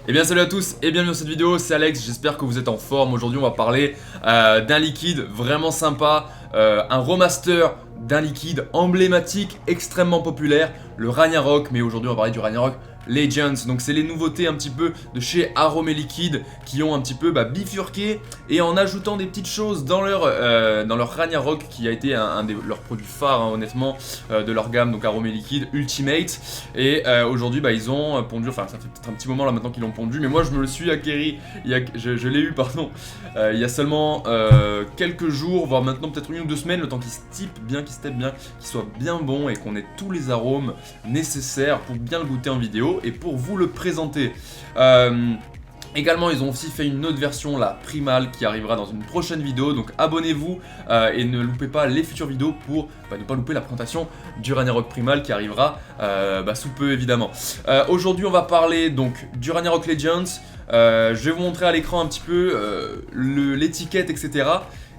Eh bien salut à tous et bienvenue dans cette vidéo, c'est Alex, j'espère que vous êtes en forme. Aujourd'hui on va parler d'un liquide vraiment sympa, un remaster d'un liquide emblématique, extrêmement populaire, le Ragnarok. Mais aujourd'hui on va parler du Ragnarok Legends, donc c'est les nouveautés un petit peu de chez Arome Liquide qui ont un petit peu bifurqué et en ajoutant des petites choses dans leur Ragnarok qui a été un de leurs produits phares hein, honnêtement de leur gamme, donc Arome Liquide Ultimate. Et aujourd'hui ils ont pondu, enfin ça fait peut-être un petit moment là maintenant qu'ils l'ont pondu, mais moi je me le suis acquéri, je l'ai eu pardon, il y a seulement quelques jours, voire maintenant peut-être 1 ou 2 semaines, le temps qu'il se type bien, qu'il step bien, qu'il soit bien bon et qu'on ait tous les arômes nécessaires pour bien le goûter en vidéo et pour vous le présenter. Également ils ont aussi fait une autre version, la Primal, qui arrivera dans une prochaine vidéo, donc abonnez-vous et ne loupez pas les futures vidéos pour ne pas louper la présentation du Ragnarok Primal qui arrivera sous peu évidemment. Aujourd'hui on va parler donc du Ragnarok Legends. Je vais vous montrer à l'écran un petit peu l'étiquette, etc.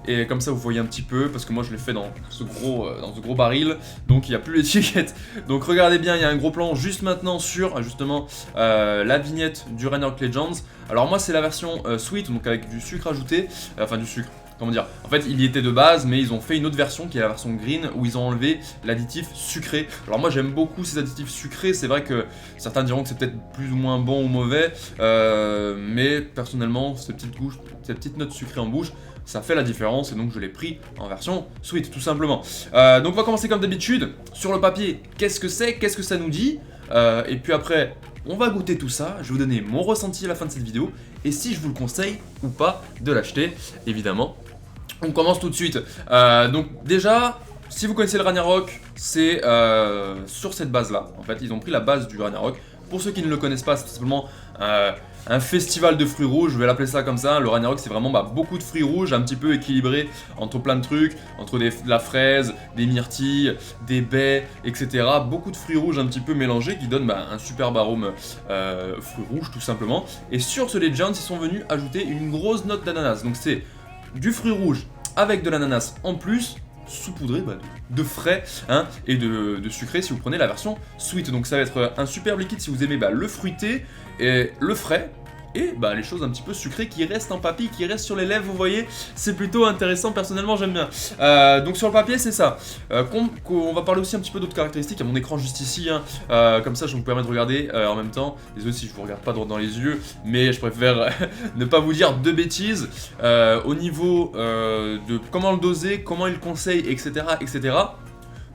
Et comme ça vous voyez un petit peu, parce que moi je l'ai fait dans ce gros baril, donc il n'y a plus l'étiquette. Donc regardez bien, il y a un gros plan juste maintenant sur justement la vignette du Ragnarok Legends. Alors moi c'est la version sweet, donc avec du sucre ajouté, enfin du sucre. Comment dire? En fait, il y était de base, mais ils ont fait une autre version qui est la version green où ils ont enlevé l'additif sucré. Alors moi j'aime beaucoup ces additifs sucrés, c'est vrai que certains diront que c'est peut-être plus ou moins bon ou mauvais, mais personnellement cette petite note sucrée en bouche, ça fait la différence et donc je l'ai pris en version sweet tout simplement. Donc on va commencer comme d'habitude. Sur le papier, qu'est-ce que c'est? Qu'est-ce que ça nous dit? Et puis après, on va goûter tout ça. Je vais vous donner mon ressenti à la fin de cette vidéo et si je vous le conseille ou pas de l'acheter, évidemment. On commence tout de suite. Donc déjà, si vous connaissez le Ragnarok, c'est sur cette base-là. En fait, ils ont pris la base du Ragnarok. Pour ceux qui ne le connaissent pas, c'est tout simplement un festival de fruits rouges, je vais l'appeler ça comme ça. Le Ragnarok, c'est vraiment beaucoup de fruits rouges, un petit peu équilibré entre plein de trucs, entre de la fraise, des myrtilles, des baies, etc. Beaucoup de fruits rouges un petit peu mélangés qui donnent un superbe arôme fruits rouges tout simplement. Et sur ce Legends, ils sont venus ajouter une grosse note d'ananas. Donc c'est du fruit rouge avec de l'ananas en plus, saupoudré de frais hein, et de sucré si vous prenez la version sweet. Donc ça va être un superbe liquide si vous aimez le fruité et le frais et les choses un petit peu sucrées qui restent en papille, qui restent sur les lèvres, vous voyez, c'est plutôt intéressant, personnellement j'aime bien. Donc sur le papier c'est ça. On va parler aussi un petit peu d'autres caractéristiques, il y a mon écran juste ici, hein. Comme ça je vous permets de regarder en même temps. Désolé si je vous regarde pas droit dans les yeux, mais je préfère ne pas vous dire de bêtises. Au niveau de comment le doser, comment il conseille, etc. etc.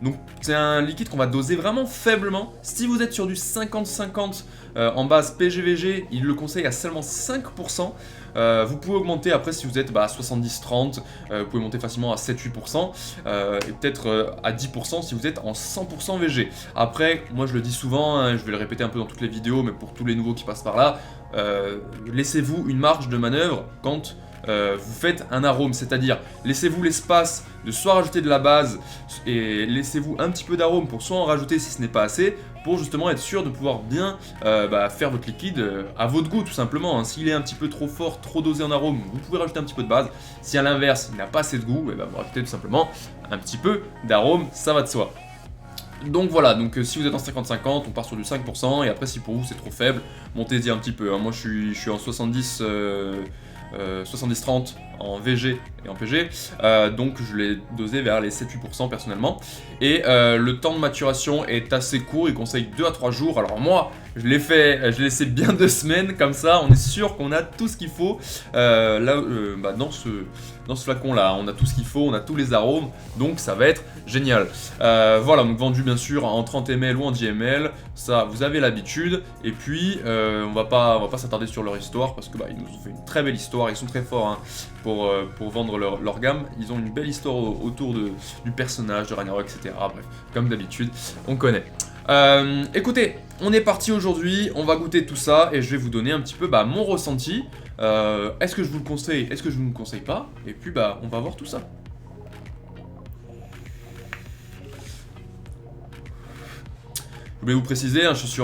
Donc c'est un liquide qu'on va doser vraiment faiblement. Si vous êtes sur du 50-50 en base PGVG, il le conseille à seulement 5%. Vous pouvez augmenter après si vous êtes à 70-30, vous pouvez monter facilement à 7-8%, et peut-être à 10% si vous êtes en 100% VG. Après, moi je le dis souvent, hein, je vais le répéter un peu dans toutes les vidéos, mais pour tous les nouveaux qui passent par là, laissez-vous une marge de manœuvre quand vous faites un arôme, c'est-à-dire laissez-vous l'espace de soit rajouter de la base et laissez-vous un petit peu d'arôme pour soit en rajouter si ce n'est pas assez, pour justement être sûr de pouvoir bien faire votre liquide à votre goût tout simplement. Hein. S'il est un petit peu trop fort, trop dosé en arôme, vous pouvez rajouter un petit peu de base. Si à l'inverse il n'a pas assez de goût, vous rajoutez tout simplement un petit peu d'arôme, ça va de soi. Donc voilà, donc si vous êtes en 50-50, on part sur du 5%, et après si pour vous c'est trop faible, montez-y un petit peu. Hein. Moi je suis en 70-30 en VG et en PG, donc je l'ai dosé vers les 7-8% personnellement. Et le temps de maturation est assez court, il conseille 2 à 3 jours. Alors moi, je l'ai laissé bien 2 semaines, comme ça on est sûr qu'on a tout ce qu'il faut. Dans ce flacon là, on a tout ce qu'il faut, on a tous les arômes, donc ça va être génial. Voilà, donc vendu bien sûr en 30 ml ou en 10 ml, ça vous avez l'habitude. Et puis on va pas s'attarder sur leur histoire parce que ils nous ont fait une très belle histoire, ils sont très forts hein, pour vendre leur gamme. Ils ont une belle histoire autour du personnage de Ragnarok, etc. Bref, comme d'habitude, on connaît. Écoutez, on est parti aujourd'hui, on va goûter tout ça et je vais vous donner un petit peu mon ressenti. Est-ce que je vous le conseille, est-ce que je ne vous le conseille pas? Et puis on va voir tout ça. voulais vous préciser, hein, je suis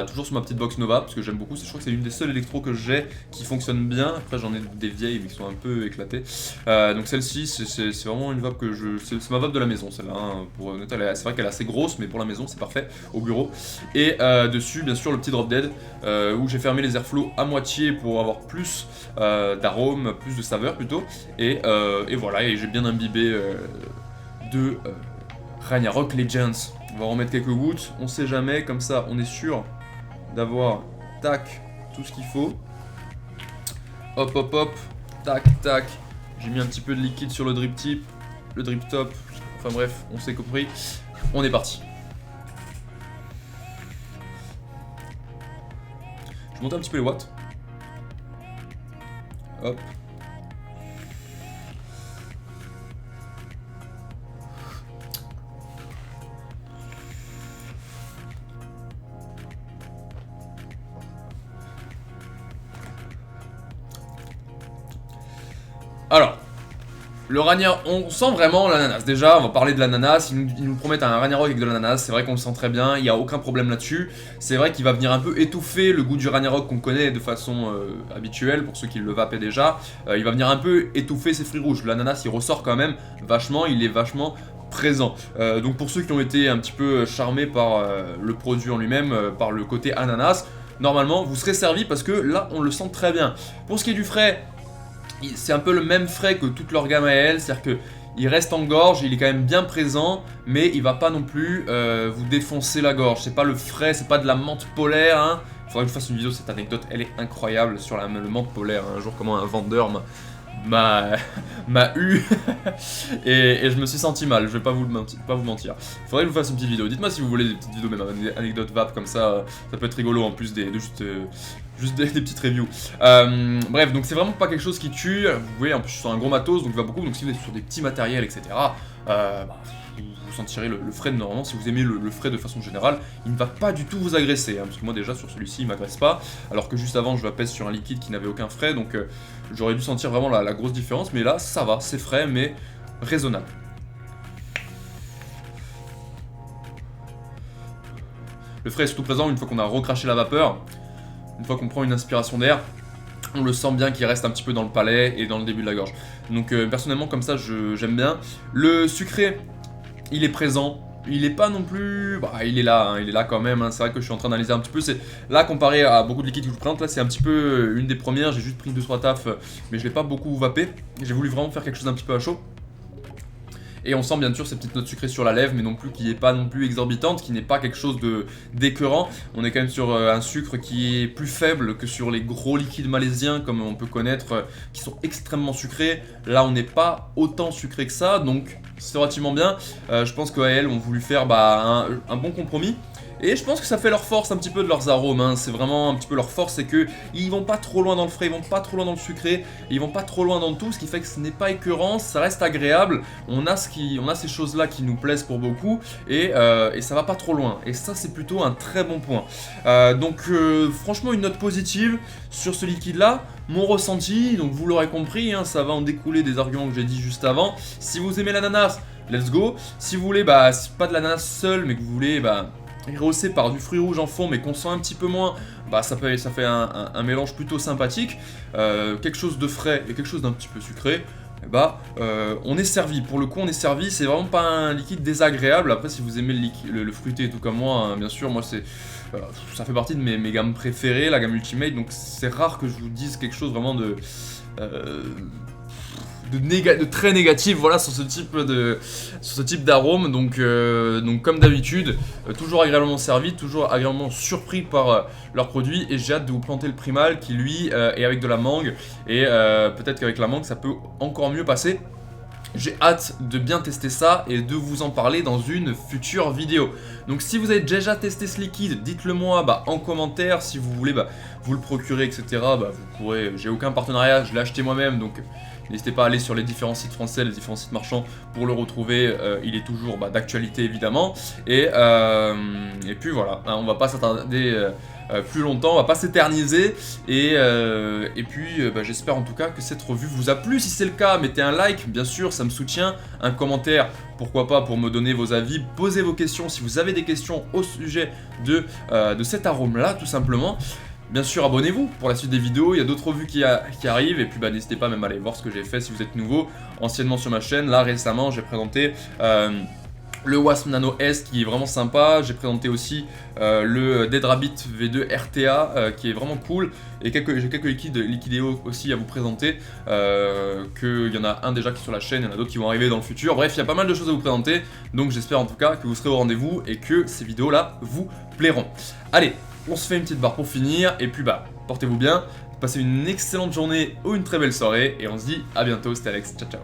toujours sur ma petite box Nova parce que j'aime beaucoup. Je crois que c'est une des seules électros que j'ai qui fonctionne bien. Après j'en ai des vieilles mais qui sont un peu éclatées. Donc celle-ci c'est vraiment une vape que c'est ma vape de la maison celle-là. Hein, pour honnête, c'est vrai qu'elle est assez grosse mais pour la maison c'est parfait au bureau. Et dessus bien sûr le petit drop dead où j'ai fermé les airflows à moitié pour avoir plus d'arômes, plus de saveur plutôt. Et voilà, et j'ai bien imbibé de Ragnarok Legends. On va remettre quelques gouttes, on sait jamais, comme ça on est sûr d'avoir tac tout ce qu'il faut. Hop hop hop, tac tac. J'ai mis un petit peu de liquide sur le drip tip, le drip top, enfin bref, on s'est compris. On est parti. Je monte un petit peu les watts. Hop. Alors, le Ragnarok, on sent vraiment l'ananas. Déjà, on va parler de l'ananas. Ils nous promettent un Ragnarok avec de l'ananas. C'est vrai qu'on le sent très bien. Il n'y a aucun problème là-dessus. C'est vrai qu'il va venir un peu étouffer le goût du Ragnarok qu'on connaît de façon habituelle. Pour ceux qui le vapaient déjà, il va venir un peu étouffer ses fruits rouges. L'ananas, il ressort quand même vachement. Il est vachement présent. Donc pour ceux qui ont été un petit peu charmés par le produit en lui-même, par le côté ananas, normalement, vous serez servi parce que là, on le sent très bien. Pour ce qui est du frais, c'est un peu le même frais que toute leur gamme à elle, c'est-à-dire que il reste en gorge, il est quand même bien présent, mais il va pas non plus vous défoncer la gorge. C'est pas le frais, c'est pas de la menthe polaire. Hein. Faudrait que je fasse une vidéo, cette anecdote, elle est incroyable sur le menthe polaire. Un jour, comment un vendeur m'a eu et je me suis senti mal, je vais pas vous mentir. Faudrait que je vous fasse une petite vidéo. Dites-moi si vous voulez des petites vidéos, même des anecdotes vape comme ça peut être rigolo en plus juste des petites reviews. Bref, donc c'est vraiment pas quelque chose qui tue. Vous voyez, en plus je suis sur un gros matos, donc il va beaucoup. Donc si vous êtes sur des petits matériels, etc., vous sentirez le frais normalement. Si vous aimez le frais de façon générale, il ne va pas du tout vous agresser. Hein, parce que moi déjà sur celui-ci, il m'agresse pas. Alors que juste avant, je vapais sur un liquide qui n'avait aucun frais. Donc j'aurais dû sentir vraiment la grosse différence. Mais là, ça va, c'est frais, mais raisonnable. Le frais est surtout présent une fois qu'on a recraché la vapeur. Une fois qu'on prend une inspiration d'air, on le sent bien qu'il reste un petit peu dans le palais et dans le début de la gorge. Donc personnellement comme ça j'aime bien. Le sucré, il est présent. Il est pas non plus... Bah, il est là quand même. Hein. C'est vrai que je suis en train d'analyser un petit peu. C'est là, comparé à beaucoup de liquides que je présente, là c'est un petit peu une des premières. J'ai juste pris 2-3 tafs, mais je l'ai pas beaucoup vapé. J'ai voulu vraiment faire quelque chose un petit peu à chaud. Et on sent bien sûr ces petites notes sucrées sur la lèvre, mais non plus qui n'est pas non plus exorbitante, qui n'est pas quelque chose d'écœurant. On est quand même sur un sucre qui est plus faible que sur les gros liquides malaisiens, comme on peut connaître, qui sont extrêmement sucrés. Là, on n'est pas autant sucré que ça, donc c'est relativement bien. Je pense qu'AL ont voulu faire un bon compromis. Et je pense que ça fait leur force un petit peu de leurs arômes, hein. C'est vraiment un petit peu leur force, c'est que ils vont pas trop loin dans le frais, ils vont pas trop loin dans le sucré, ils vont pas trop loin dans le tout, ce qui fait que ce n'est pas écœurant, ça reste agréable, on a ces choses-là qui nous plaisent pour beaucoup, et ça va pas trop loin, et ça c'est plutôt un très bon point. Donc franchement une note positive sur ce liquide-là, mon ressenti, donc vous l'aurez compris, hein, ça va en découler des arguments que j'ai dit juste avant. Si vous aimez l'ananas, let's go. Si vous voulez, pas de l'ananas seul, mais que vous voulez, rehaussé par du fruit rouge en fond mais qu'on sent un petit peu moins, ça fait un mélange plutôt sympathique, quelque chose de frais et quelque chose d'un petit peu sucré, on est servi. Pour le coup on est servi, c'est vraiment pas un liquide désagréable. Après si vous aimez le fruité et tout comme moi, hein, bien sûr, moi ça fait partie de mes gammes préférées, la gamme Ultimate, donc c'est rare que je vous dise quelque chose vraiment de très négatif, voilà, sur ce type d'arôme. Donc comme d'habitude, toujours agréablement servi, toujours agréablement surpris par leurs produits, et j'ai hâte de vous planter le primal qui lui est avec de la mangue, et peut-être qu'avec la mangue ça peut encore mieux passer. J'ai hâte de bien tester ça et de vous en parler dans une future vidéo. Donc si vous avez déjà testé ce liquide, dites-le moi en commentaire. Si vous voulez vous le procurer, etc. Vous pourrez, j'ai aucun partenariat, je l'ai acheté moi-même, donc n'hésitez pas à aller sur les différents sites français, les différents sites marchands pour le retrouver. Il est toujours d'actualité évidemment. Et puis voilà, hein, on va pas s'attarder plus longtemps, on va pas s'éterniser. Et puis j'espère en tout cas que cette revue vous a plu. Si c'est le cas, mettez un like, bien sûr, ça me soutient. Un commentaire, pourquoi pas, pour me donner vos avis. Posez vos questions si vous avez des questions au sujet de cet arôme-là, tout simplement. Bien sûr, abonnez-vous pour la suite des vidéos, il y a d'autres revues qui arrivent, et puis n'hésitez pas même à aller voir ce que j'ai fait si vous êtes nouveau, anciennement sur ma chaîne. Là, récemment, j'ai présenté le Wasp Nano S qui est vraiment sympa, j'ai présenté aussi le Dead Rabbit V2 RTA qui est vraiment cool, et j'ai quelques liquidéos aussi à vous présenter, qu'il y en a un déjà qui est sur la chaîne, il y en a d'autres qui vont arriver dans le futur. Bref, il y a pas mal de choses à vous présenter, donc j'espère en tout cas que vous serez au rendez-vous et que ces vidéos-là vous plairont. Allez, on se fait une petite barre pour finir, et puis portez-vous bien, passez une excellente journée ou une très belle soirée, et on se dit à bientôt, c'était Alex, ciao ciao.